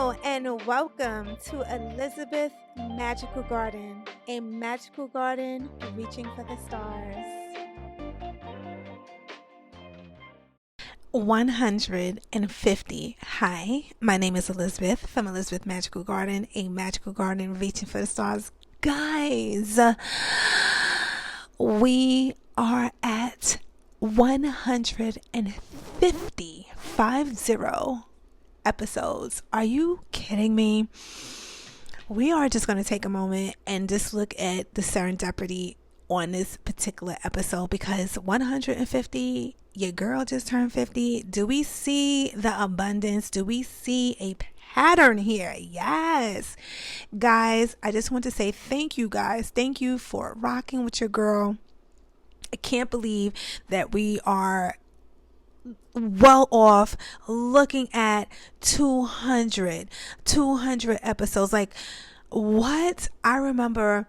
And welcome to Elizabeth Magical Garden, a magical garden reaching for the stars. 150. Hi, my name is Elizabeth from Elizabeth Magical Garden, a magical garden reaching for the stars. Guys, we are at 150 episodes. Are you kidding me? We are just going to take a moment and just look at the serendipity on this particular episode, because 150, your girl just turned 50. Do we see the abundance? Do we see a pattern here? Yes. Guys, I just want to say thank you, guys. Thank you for rocking with your girl. I can't believe that we are well off looking at 200 episodes. Like, what? I remember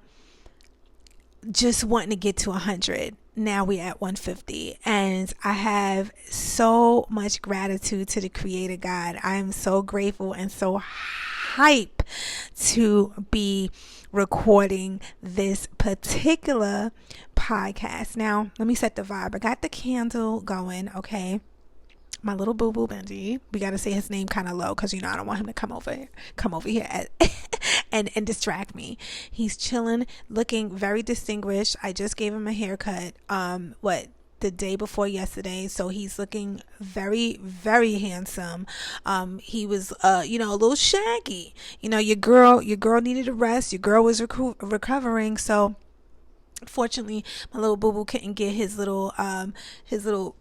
just wanting to get to 100. Now we at 150, and I have so much gratitude to the Creator God. I am so grateful and so hype to be recording this particular podcast. Now, let me set the vibe. I got the candle going, okay? My little boo-boo Benji. We got to say his name kind of low because, I don't want him to come over here and distract me. He's chilling, looking very distinguished. I just gave him a haircut, the day before yesterday, so he's looking very, very handsome. He was a little shaggy. Your girl needed a rest. Your girl was recovering, so fortunately my little boo-boo couldn't get his little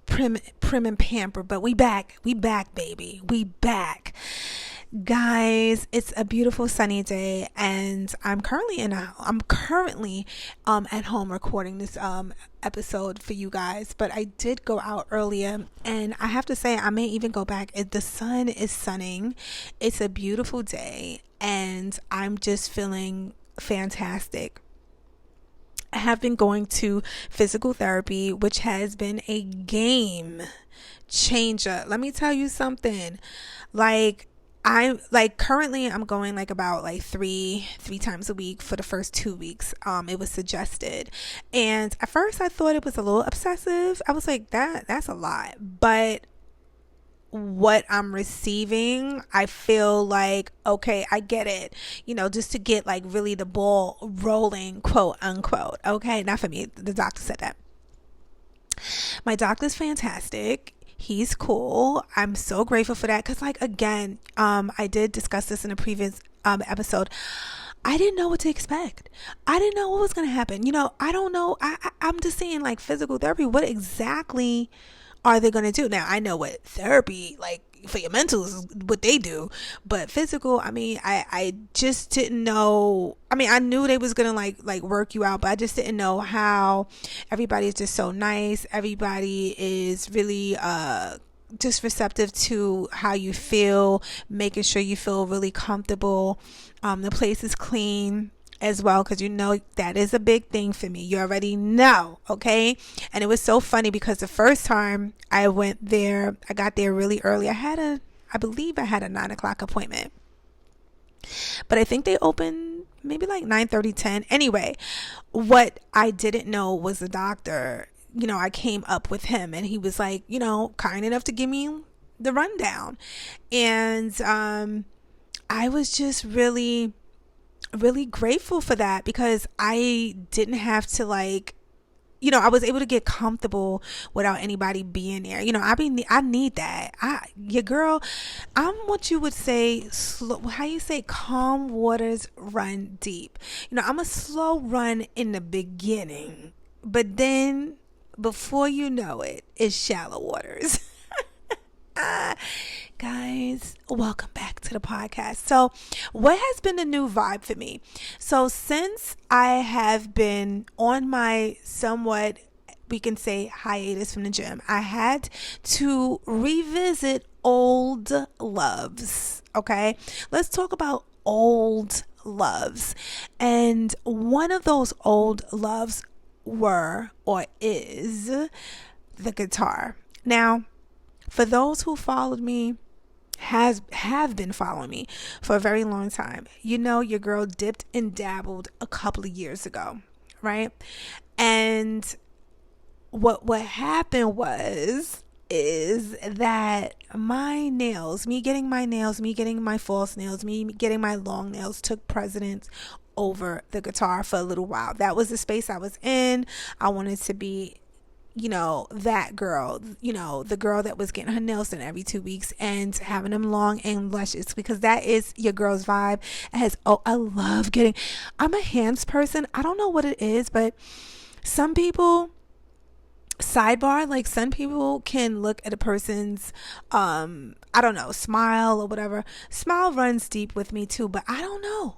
prim and pamper. But we back, baby, we back. Guys, it's a beautiful sunny day, and I'm currently at home recording this episode for you guys. But I did go out earlier, and I have to say I may even go back. The sun is sunning. It's a beautiful day, and I'm just feeling fantastic. I have been going to physical therapy, which has been a game changer. Let me tell you something. Currently I'm going about three times a week for the first 2 weeks. It was suggested, and at first I thought it was a little obsessive. I was like, that's a lot. But what I'm receiving, I feel like, okay, I get it, just to get really the ball rolling, quote unquote. Okay, not for me, the doctor said that. My doctor's fantastic. He's cool. I'm so grateful for that, because again, I did discuss this in a previous episode. I didn't know what to expect. I didn't know what was going to happen. I don't know. I'm just saying, physical therapy, what exactly are they going to do? Now, I know what therapy, for your mental, is what they do, but physical, I just didn't know. I knew they was going to work you out, but I just didn't know how. Everybody is just so nice. Everybody is really just receptive to how you feel, making sure you feel really comfortable. The place is clean as well, because that is a big thing for me. You already know, okay? And it was so funny because the first time I went there, I got there really early. I believe I had a 9:00 appointment, but I think they opened maybe 9:30, 10. Anyway, what I didn't know was the doctor. I came up with him, and he was kind enough to give me the rundown, and I was just really grateful for that, because I didn't have to I was able to get comfortable without anybody being there. I need that. Your girl, I'm what you would say, how you say, calm waters run deep. I'm a slow run in the beginning, but then before you know it, it's shallow waters. Guys, welcome back to the podcast. So, what has been the new vibe for me? So, since I have been on my somewhat, we can say, hiatus from the gym, I had to revisit old loves. Okay, let's talk about old loves. And one of those old loves is the guitar. Now, for those who followed me have been following me for a very long time, your girl dipped and dabbled a couple of years ago, right? And what happened is that me getting my nails, me getting my false nails, me getting my long nails took precedence over the guitar for a little while. That was the space I was in. I wanted to be, that girl, the girl that was getting her nails done every 2 weeks and having them long and luscious, because that is your girl's vibe. I'm a hands person. I don't know what it is, but some people, sidebar, like some people can look at a person's I don't know, smile or whatever. Smile runs deep with me too, but I don't know.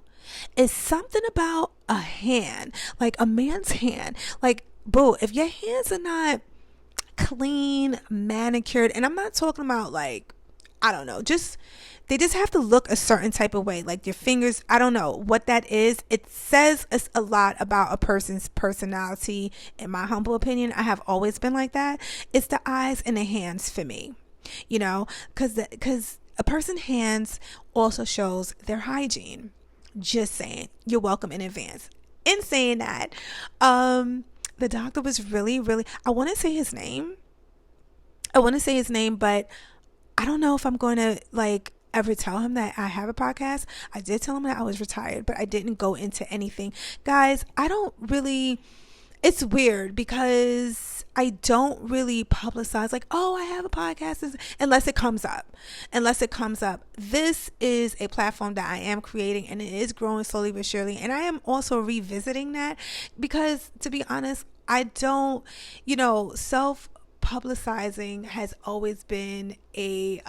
It's something about a hand, like a man's hand. Like, boo, if your hands are not clean, manicured, and I'm not talking about like, I don't know, they just have to look a certain type of way. Like your fingers, I don't know what that is. It says a lot about a person's personality. In my humble opinion, I have always been like that. It's the eyes and the hands for me, because a person's hands also shows their hygiene. Just saying. You're welcome in advance. In saying that, the doctor was really, really, I want to say his name, but I don't know if I'm going to ever tell him that I have a podcast. I did tell him that I was retired, but I didn't go into anything. Guys, it's weird because I don't really publicize I have a podcast unless it comes up. This is a platform that I am creating, and it is growing slowly but surely. And I am also revisiting that because, to be honest, I don't, self-publicizing has always been a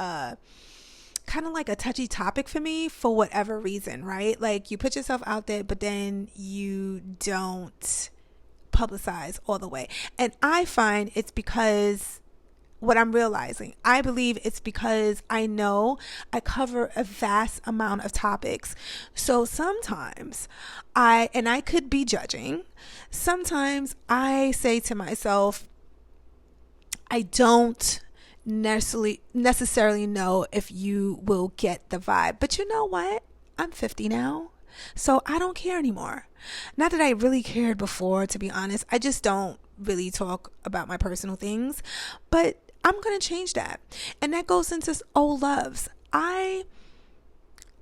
kind of like a touchy topic for me for whatever reason, right? Like you put yourself out there, but then you don't publicize all the way. And I find it's because what I'm realizing, I believe it's because I know I cover a vast amount of topics. So sometimes I could be judging. Sometimes I say to myself, I don't necessarily know if you will get the vibe. But you know what? I'm 50 now, so I don't care anymore. Not that I really cared before, to be honest. I just don't really talk about my personal things. But I'm going to change that. And that goes into old loves. I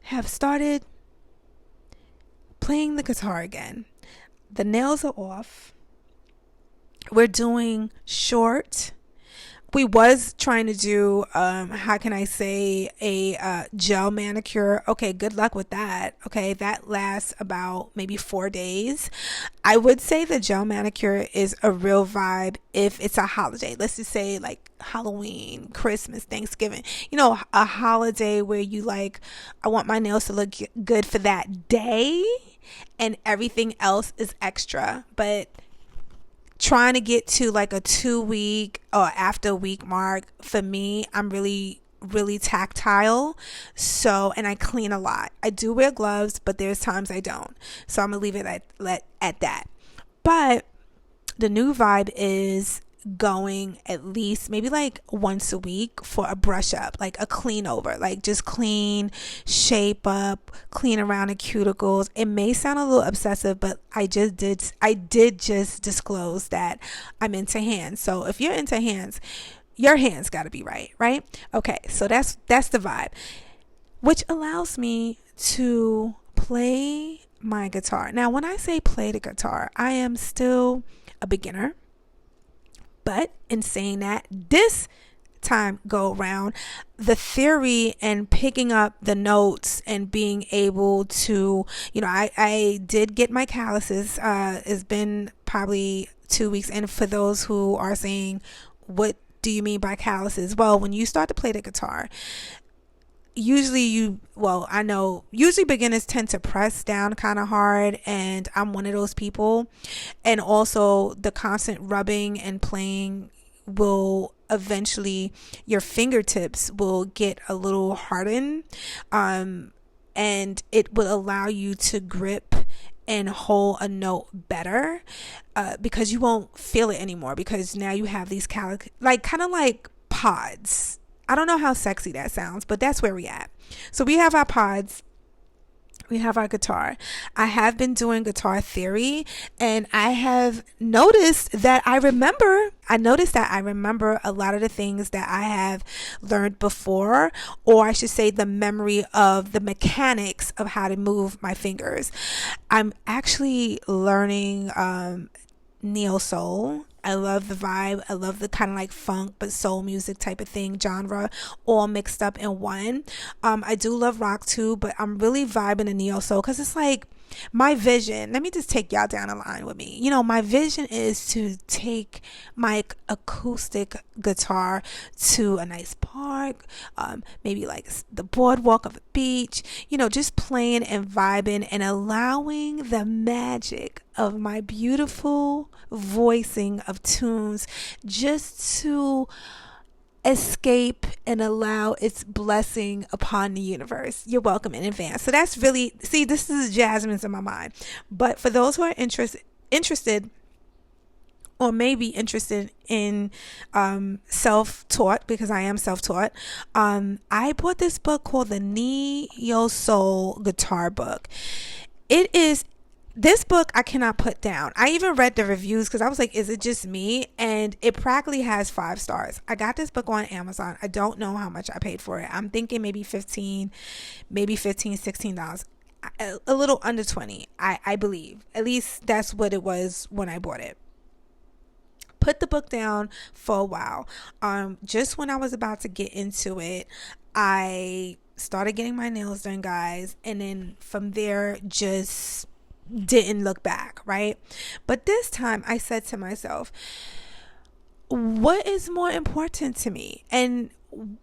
have started playing the guitar again. The nails are off. We're doing short. We was trying to do, how can I say, a gel manicure. Okay, good luck with that. Okay, that lasts about maybe 4 days. I would say the gel manicure is a real vibe if it's a holiday. Let's just say like Halloween, Christmas, Thanksgiving. A holiday where you I want my nails to look good for that day and everything else is extra. But trying to get to like a 2 week or after a week mark, for me, I'm really, really tactile. So, and I clean a lot. I do wear gloves, but there's times I don't. So I'm going to leave it at that. But the new vibe is going at least maybe once a week for a brush up, like a clean over, just clean, shape up, clean around the cuticles. It may sound a little obsessive, but I did just disclose that I'm into hands. So if you're into hands, your hands got to be right? Okay, so that's the vibe, which allows me to play my guitar. Now, when I say play the guitar, I am still a beginner. But in saying that, this time go around, the theory and picking up the notes and being able to, I did get my calluses. It's been probably 2 weeks. And for those who are saying, what do you mean by calluses? Well, when you start to play the guitar, usually beginners tend to press down kind of hard, and I'm one of those people. And also the constant rubbing and playing will eventually, your fingertips will get a little hardened, and it will allow you to grip and hold a note better, because you won't feel it anymore, because now you have these kind of like pods. I don't know how sexy that sounds, but that's where we at. So we have our pods, we have our guitar. I have been doing guitar theory, and I have noticed that I remember a lot of the things that I have learned before, or I should say the memory of the mechanics of how to move my fingers. I'm actually learning neo soul. I love the vibe. I love the kind of like funk but soul music type of thing, genre, all mixed up in one. I do love rock too, but I'm really vibing to neo soul because it's like my vision. Let me just take y'all down a line with me. You know, my vision is to take my acoustic guitar to a nice park, maybe like the boardwalk of a beach, you know, just playing and vibing and allowing the magic of my beautiful voicing of tunes just to escape and allow its blessing upon the universe. You're welcome in advance. So that's really, see, this is Jasmine's in my mind. But for those who are interested or maybe interested in self-taught, because I am self-taught, I bought this book called the Neo Soul Guitar Book. This book I cannot put down. I even read the reviews because I was like, is it just me? And it practically has 5 stars. I got this book on Amazon. I don't know how much I paid for it. I'm thinking maybe $15, $16. A little under 20, I believe. At least that's what it was when I bought it. Put the book down for a while. Just when I was about to get into it, I started getting my nails done, guys. And then from there, just didn't look back, right? But this time I said to myself, what is more important to me? And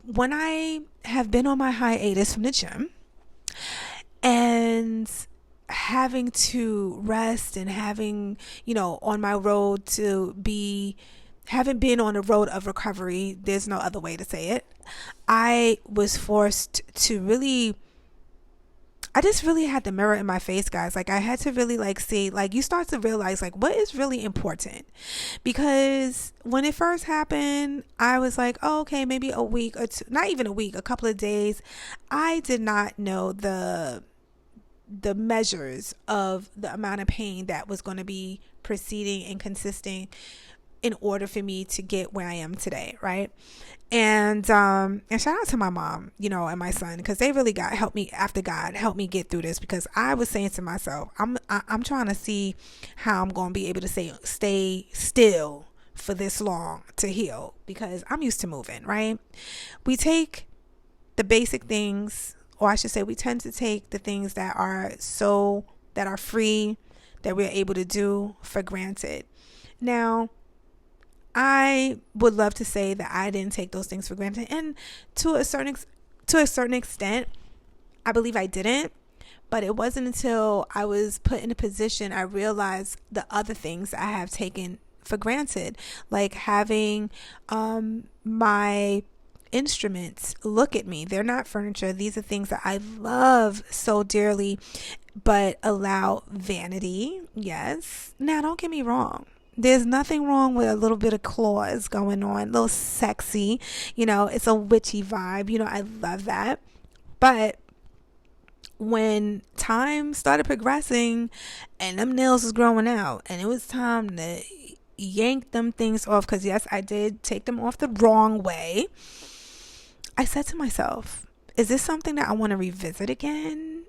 when I have been on my hiatus from the gym and having to rest and having, you know, on my road to be, having been on the road of recovery, there's no other way to say it, I was forced to really, I just really had the mirror in my face, guys. Like I had to really like see, like you start to realize like what is really important. Because when it first happened, I was like, oh, okay, maybe a week or two, not even a week, a couple of days. I did not know the measures of the amount of pain that was going to be proceeding and consisting in order for me to get where I am today, right? And shout out to my mom, you know, and my son, because they really helped me get through this, because I was saying to myself, I'm trying to see how I'm going to be able to stay still for this long to heal, because I'm used to moving, right? We take the basic things, or I should say we tend to take the things that are free, that we're able to do, for granted. Now, I would love to say that I didn't take those things for granted, and to a certain extent, I believe I didn't. But it wasn't until I was put in a position I realized the other things I have taken for granted, like having my instruments look at me. They're not furniture. These are things that I love so dearly, but allow vanity. Yes. Now, don't get me wrong. There's nothing wrong with a little bit of claws going on, a little sexy, you know, it's a witchy vibe, you know, I love that. But when time started progressing and them nails was growing out and it was time to yank them things off, because yes, I did take them off the wrong way, I said to myself, is this something that I want to revisit again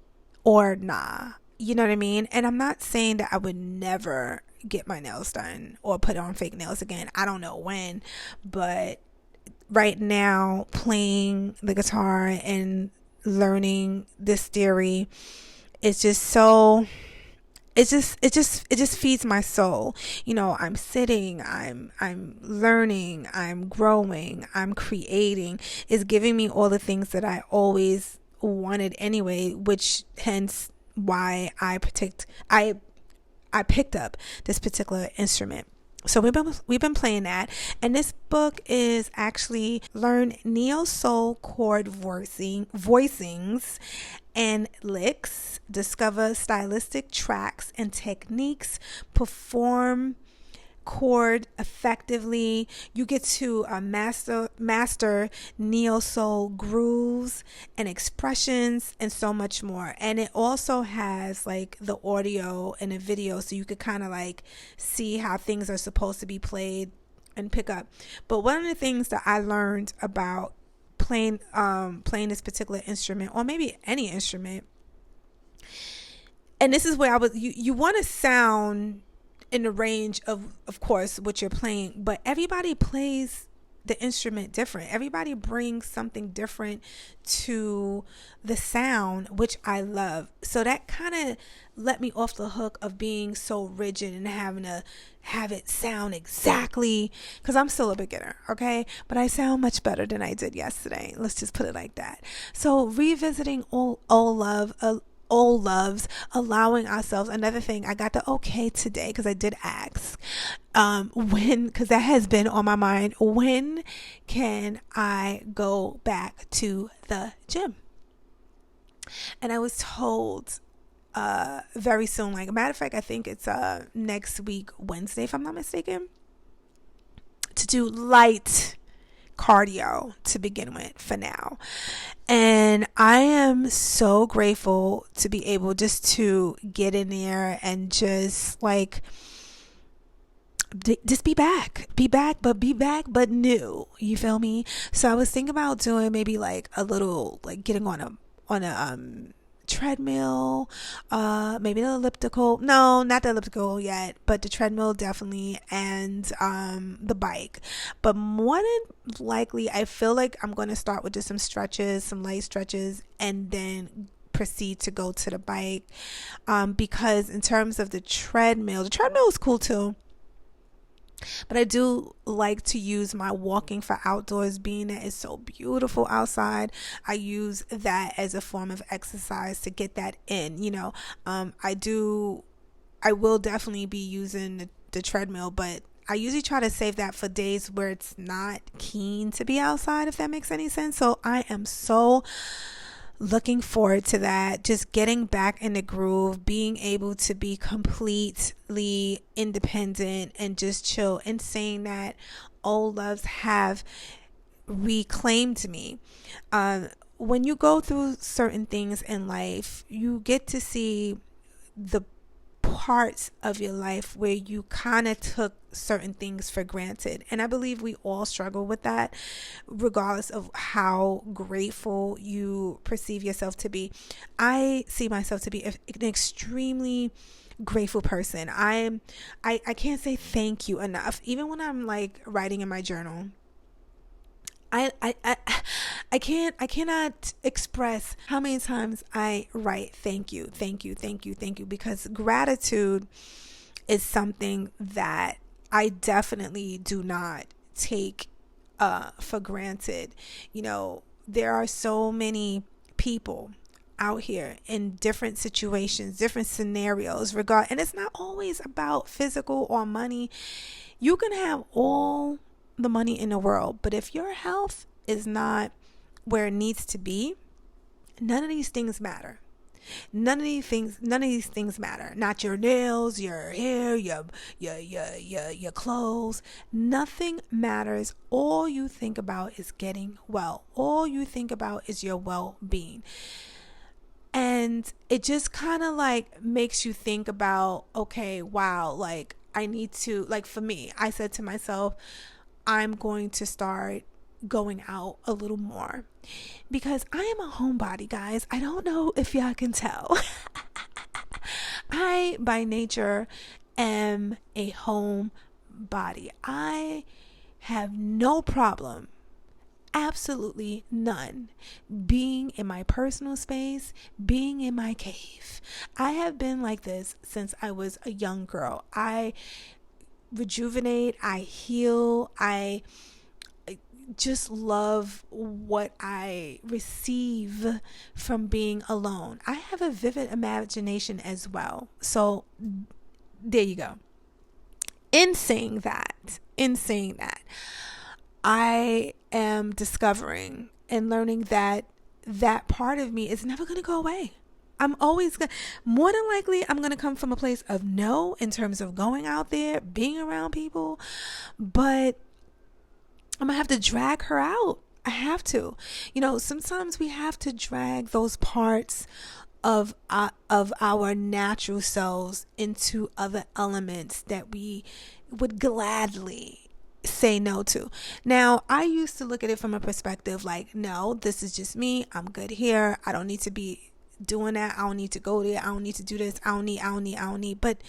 or nah? You know what I mean? And I'm not saying that I would never get my nails done or put on fake nails again. I don't know when, but right now, playing the guitar and learning this theory, it's just so, it just feeds my soul. You know, I'm sitting, I'm learning, I'm growing, I'm creating. It's giving me all the things that I always wanted anyway, which hence why I picked up this particular instrument. So we've been playing that, and this book is actually Learn Neo Soul Chord Voicings and Licks, Discover Stylistic Tracks and Techniques, Perform chord effectively. You get to master neo soul grooves and expressions and so much more. And it also has like the audio and the video, so you could kind of like see how things are supposed to be played and pick up. But one of the things that I learned about playing this particular instrument, or maybe any instrument, and this is where you want to sound in the range of course, what you're playing, but everybody plays the instrument different. Everybody brings something different to the sound, which I love. So that kind of let me off the hook of being so rigid and having to have it sound exactly, because I'm still a beginner, okay? But I sound much better than I did yesterday. Let's just put it like that. So revisiting old loves, allowing ourselves. Another thing, I got the okay today because I did ask because that has been on my mind, when can I go back to the gym? And I was told very soon. Like a matter of fact, I think it's next week Wednesday, if I'm not mistaken, to do light cardio to begin with for now. And I am so grateful to be able just to get in there and just like just be back but new, you feel me? So I was thinking about doing maybe like a little, like getting on a treadmill, maybe the elliptical. No, not the elliptical yet, but the treadmill definitely, and the bike. But more than likely, I feel like I'm going to start with just some light stretches, and then proceed to go to the bike, because in terms of the treadmill is cool too. But I do like to use my walking for outdoors, being that it's so beautiful outside. I use that as a form of exercise to get that in, I will definitely be using the treadmill, but I usually try to save that for days where it's not keen to be outside, if that makes any sense. So I am so looking forward to that, just getting back in the groove, being able to be completely independent and just chill, and saying that old loves have reclaimed me. When you go through certain things in life, you get to see the parts of your life where you kind of took certain things for granted, and I believe we all struggle with that, regardless of how grateful you perceive yourself to be. I see myself to be an extremely grateful person. I can't say thank you enough, even when I'm like writing in my journal. I cannot express how many times I write thank you, because gratitude is something that I definitely do not take for granted. There are so many people out here in different situations, different scenarios, and it's not always about physical or money. You can have all the money in the world, but if your health is not where it needs to be, none of these things matter. None of these things matter. Not your nails, your hair, your clothes. Nothing matters. All you think about is getting well. All you think about is your well-being. And it just kind of like makes you think about, okay, wow, like I need to, like for me, I said to myself, I'm going to start going out a little more, because I am a homebody, guys. I don't know if y'all can tell. I, by nature, am a homebody. I have no problem, absolutely none, being in my personal space, being in my cave. I have been like this since I was a young girl. I rejuvenate, I heal, I just love what I receive from being alone. I have a vivid imagination as well. So there you go. In saying that, I am discovering and learning that part of me is never going to go away. I'm always going to, more than likely, I'm going to come from a place of no in terms of going out there, being around people, but I'm going to have to drag her out. I have to. Sometimes we have to drag those parts of our natural selves into other elements that we would gladly say no to. Now, I used to look at it from a perspective like, no, this is just me. I'm good here. I don't need to be doing that. I don't need to go there. I don't need to do this. I don't need. But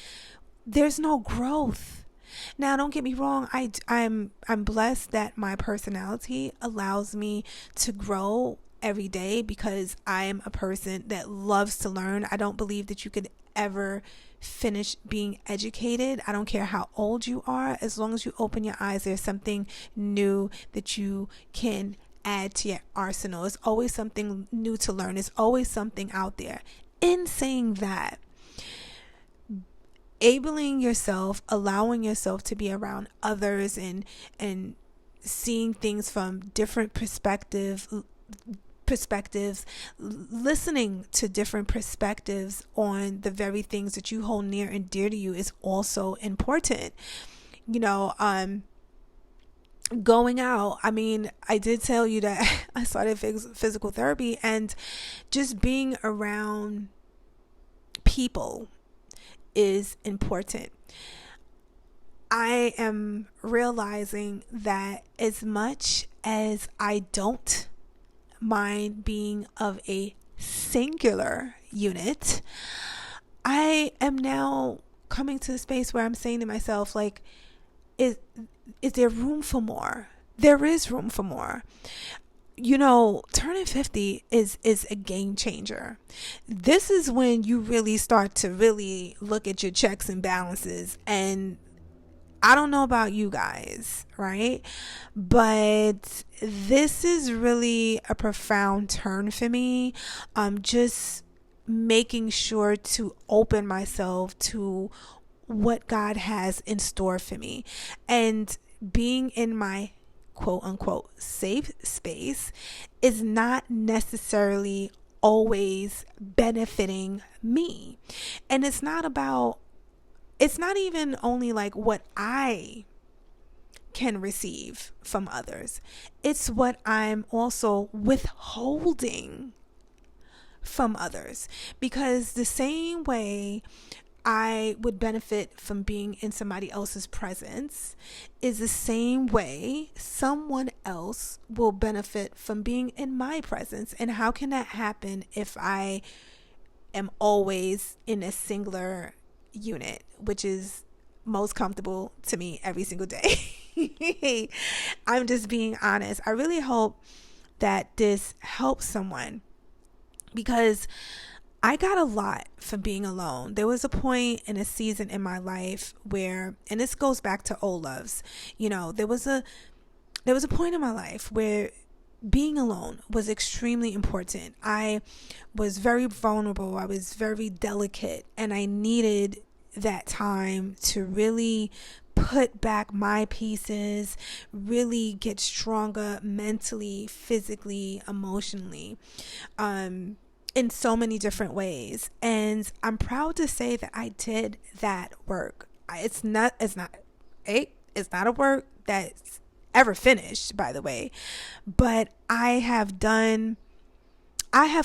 there's no growth. Now, don't get me wrong. I'm blessed that my personality allows me to grow every day because I am a person that loves to learn. I don't believe that you could ever finish being educated. I don't care how old you are. As long as you open your eyes, there's something new that you can add to your arsenal. It's always something new to learn. It's always something out there. In saying that, enabling yourself, allowing yourself to be around others and seeing things from different perspectives, listening to different perspectives on the very things that you hold near and dear to you is also important. Going out, I did tell you that I started physical therapy, and just being around people is important. I am realizing that as much as I don't mind being of a singular unit, I am now coming to a space where I'm saying to myself, like, is there room for more? There is room for more. Turning 50 is a game changer. This is when you really start to really look at your checks and balances. And I don't know about you guys, right? But this is really a profound turn for me. Just making sure to open myself to what God has in store for me, and being in my quote unquote safe space is not necessarily always benefiting me. And it's not even only like what I can receive from others. It's what I'm also withholding from others. Because the same way I would benefit from being in somebody else's presence is the same way someone else will benefit from being in my presence. And how can that happen if I am always in a singular unit, which is most comfortable to me every single day? I'm just being honest. I really hope that this helps someone, because I got a lot from being alone. There was a point in a season in my life where, and this goes back to old loves, there was a point in my life where being alone was extremely important. I was very vulnerable. I was very delicate, and I needed that time to really put back my pieces, really get stronger mentally, physically, emotionally, in so many different ways. And I'm proud to say that I did that work. It's not a work that's ever finished, by the way, but I have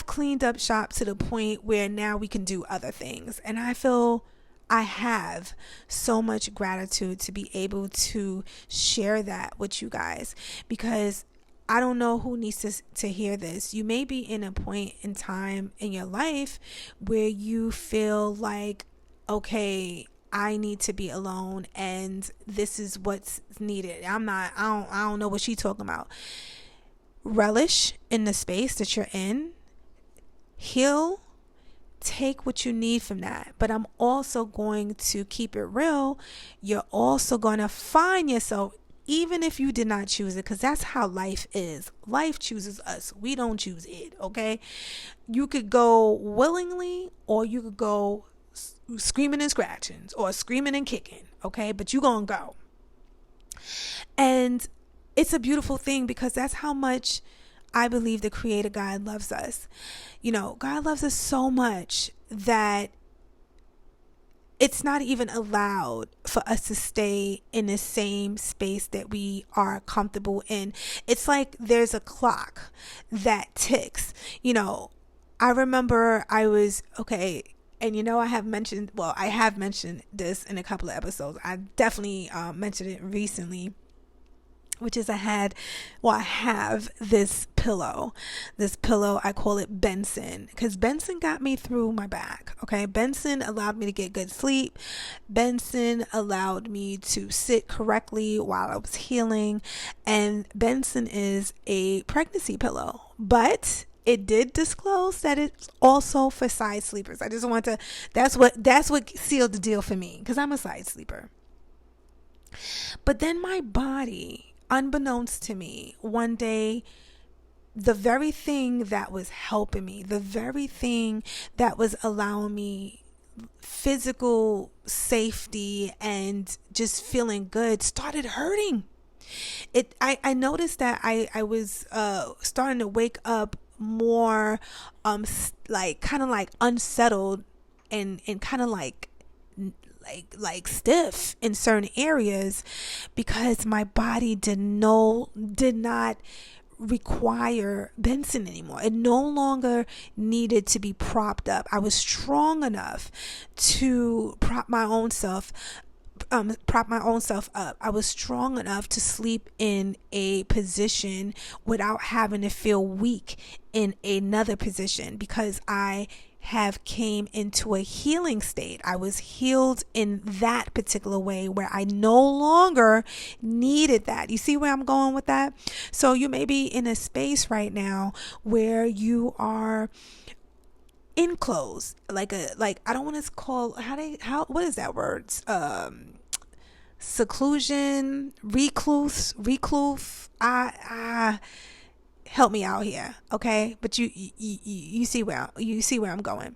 cleaned up shop to the point where now we can do other things. And I feel I have so much gratitude to be able to share that with you guys, because I don't know who needs to hear this. You may be in a point in time in your life where you feel like, okay, I need to be alone and this is what's needed. I don't know what she's talking about. Relish in the space that you're in. Heal. Take what you need from that. But I'm also going to keep it real. You're also going to find yourself, even if you did not choose it, because that's how life is. Life chooses us. We don't choose it, okay? You could go willingly, or you could go screaming and scratching, or screaming and kicking, okay? But you're going to go. And it's a beautiful thing, because that's how much I believe the Creator God loves us. God loves us so much that it's not even allowed for us to stay in the same space that we are comfortable in. It's like there's a clock that ticks. I remember I was, okay, and I have mentioned this in a couple of episodes. I definitely mentioned it recently, which is I have this pillow. I call it Benson, because Benson got me through my back. Okay. Benson allowed me to get good sleep. Benson allowed me to sit correctly while I was healing. And Benson is a pregnancy pillow, but it did disclose that it's also for side sleepers. I just want to, that's what sealed the deal for me, because I'm a side sleeper. But then my body, unbeknownst to me, one day, the very thing that was helping me, the very thing that was allowing me physical safety and just feeling good, started hurting. I noticed that I was starting to wake up more like kind of like unsettled and kind of like stiff in certain areas, because my body did not require Benson anymore. It no longer needed to be propped up. I was strong enough to prop my own self up. I was strong enough to sleep in a position without having to feel weak in another position, because I have came into a healing state. I was healed in that particular way where I no longer needed that. You see where I'm going with that? So you may be in a space right now where you are enclosed, like I don't want to call what is that word? Seclusion, recluse. Help me out here, okay? But you see where I'm going.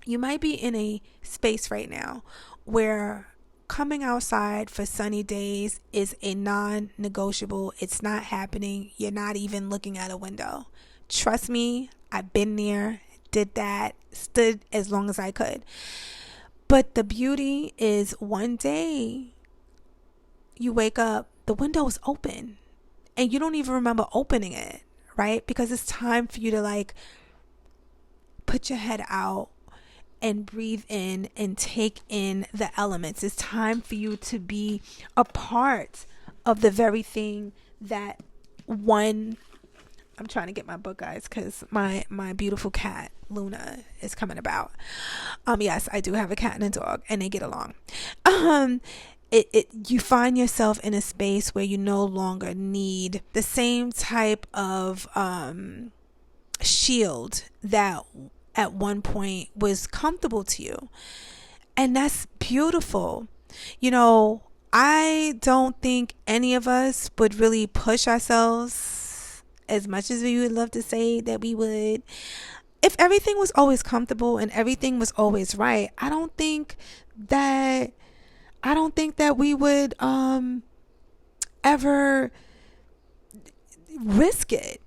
You might be in a space right now where coming outside for sunny days is a non-negotiable. It's not happening. You're not even looking at a window. Trust me, I've been there, did that, stood as long as I could. But the beauty is, one day you wake up, the window is open, and you don't even remember opening it, right? Because it's time for you to put your head out and breathe in and take in the elements. It's time for you to be a part of the very thing that I'm trying to get my book, guys, because my beautiful cat Luna is coming about. Yes, I do have a cat and a dog, and they get along. You find yourself in a space where you no longer need the same type of shield that at one point was comfortable to you. And that's beautiful. I don't think any of us would really push ourselves as much as we would love to say that we would. If everything was always comfortable and everything was always right, I don't think that we would ever risk it.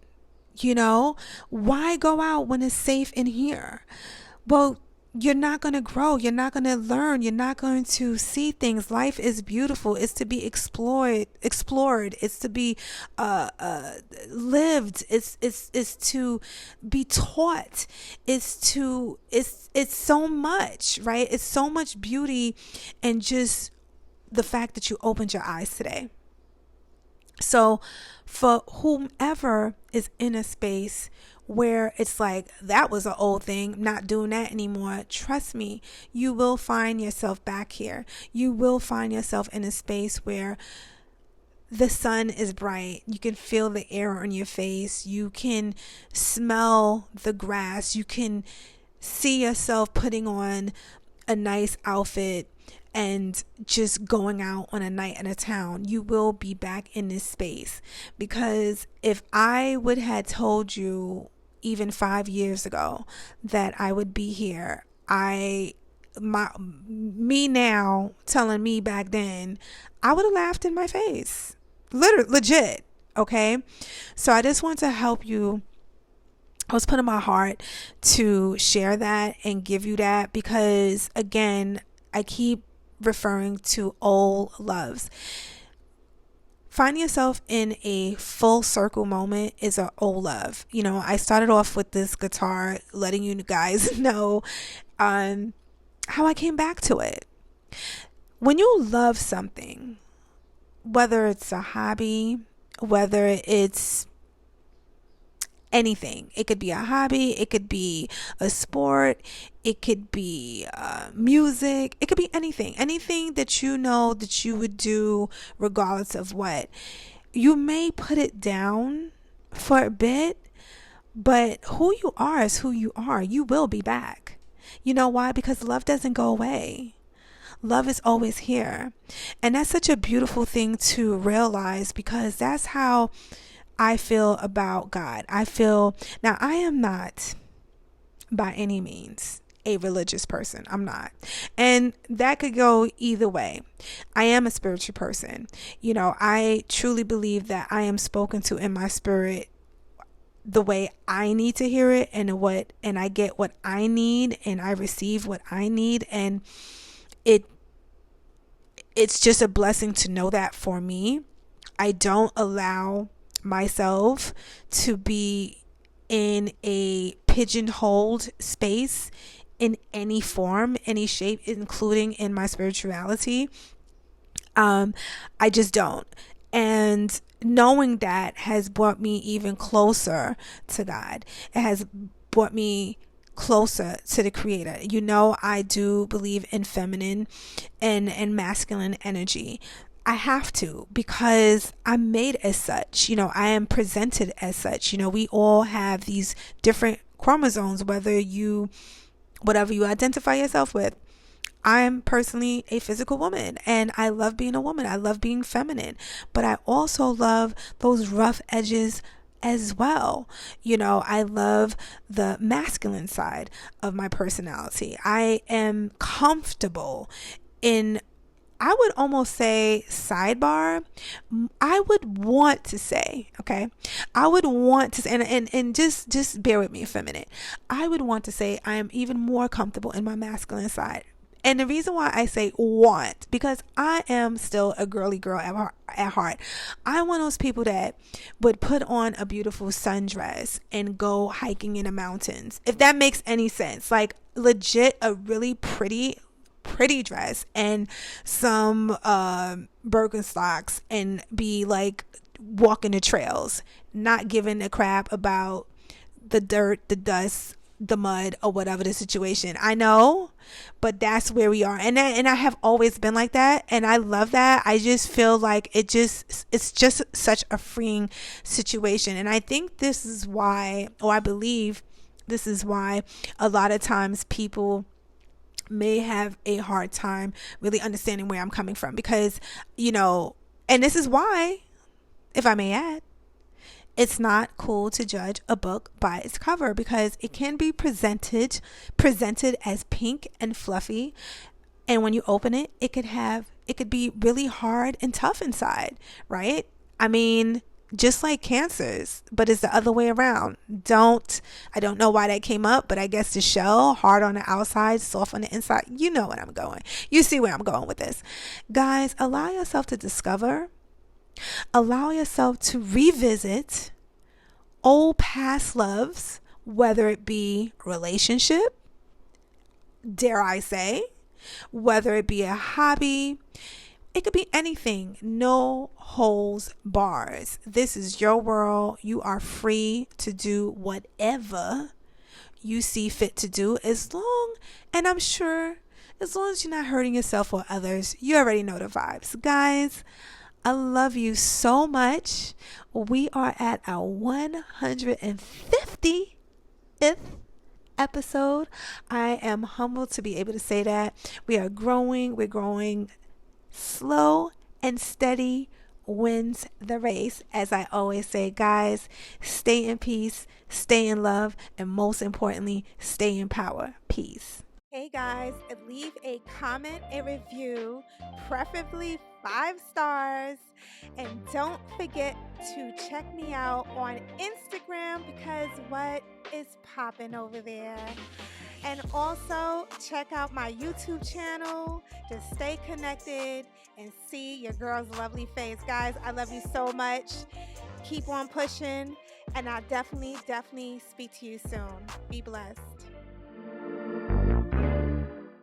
Why go out when it's safe in here? Well, you're not going to grow. You're not going to learn. You're not going to see things. Life is beautiful. It's to be explored. It's to be lived. It's to be taught. It's so much, right? It's so much beauty, and just the fact that you opened your eyes today. So for whomever is in a space where it's like, that was an old thing, not doing that anymore, trust me, you will find yourself back here. You will find yourself in a space where the sun is bright. You can feel the air on your face. You can smell the grass. You can see yourself putting on a nice outfit and just going out on a night in a town. You will be back in this space, because if I would have told you even 5 years ago that I would be here, me now telling me back then, I would have laughed in my face. Legit. Okay. So I just want to help you. I was put in my heart to share that and give you that because, again, I keep referring to old loves. Find yourself in a full circle moment is an old love. I started off with this guitar, letting you guys know how I came back to it. When you love something, whether it's a hobby, whether it's anything. It could be a hobby, it could be a sport, it could be music, it could be anything that you know that you would do regardless of what. You may put it down for a bit, but who you are is who you are. You will be back. You know why? Because love doesn't go away. Love is always here. And that's such a beautiful thing to realize because that's how I feel about God. Now I am not by any means a religious person. I'm not. And that could go either way. I am a spiritual person. I truly believe that I am spoken to in my spirit the way I need to hear it and I get what I need and I receive what I need, and it's just a blessing to know that for me. I don't allow myself to be in a pigeonholed space in any form, any shape, including in my spirituality. I just don't. And knowing that has brought me even closer to God. It has brought me closer to the Creator. I do believe in feminine and masculine energy. I have to because I'm made as such. I am presented as such. We all have these different chromosomes, whatever you identify yourself with. I'm personally a physical woman and I love being a woman. I love being feminine, but I also love those rough edges as well. I love the masculine side of my personality. I am comfortable in, I would almost say, sidebar, I would want to say, okay, I would want to say, and just bear with me for a minute. I would want to say I am even more comfortable in my masculine side. And the reason why I say want, because I am still a girly girl at heart. I'm one of those people that would put on a beautiful sundress and go hiking in the mountains. If that makes any sense. Like legit a really pretty dress and some Birkenstocks and be like walking the trails, not giving a crap about the dirt, the dust, the mud, or whatever the situation. I know, but that's where we are, and I have always been like that, and I love that. I just feel like it's just such a freeing situation, and I think this is why, or I believe this is why a lot of times people may have a hard time really understanding where I'm coming from, because and this is why, if I may add, it's not cool to judge a book by its cover, because it can be presented as pink and fluffy, and when you open it, it could be really hard and tough inside, right? I mean, just like cancers, but it's the other way around. I don't know why that came up, but I guess the shell, hard on the outside, soft on the inside. You know what I'm going. You see where I'm going with this. Guys, allow yourself to discover. Allow yourself to revisit old past loves, whether it be relationship, dare I say, whether it be a hobby. It could be anything. No holds bars. This is your world. You are free to do whatever you see fit to do, and I'm sure as long as you're not hurting yourself or others. You already know the vibes. Guys, I love you so much. We are at our 150th episode. I am humbled to be able to say that. We are growing. We're growing. Slow and steady wins the race. As I always say, guys, stay in peace, stay in love, and most importantly, stay in power. Peace. Hey guys, leave a comment, a review, preferably 5 stars. And don't forget to check me out on Instagram because what is popping over there? And also check out my YouTube channel to stay connected and see your girl's lovely face. Guys, I love you so much. Keep on pushing, and I'll definitely speak to you soon. Be blessed.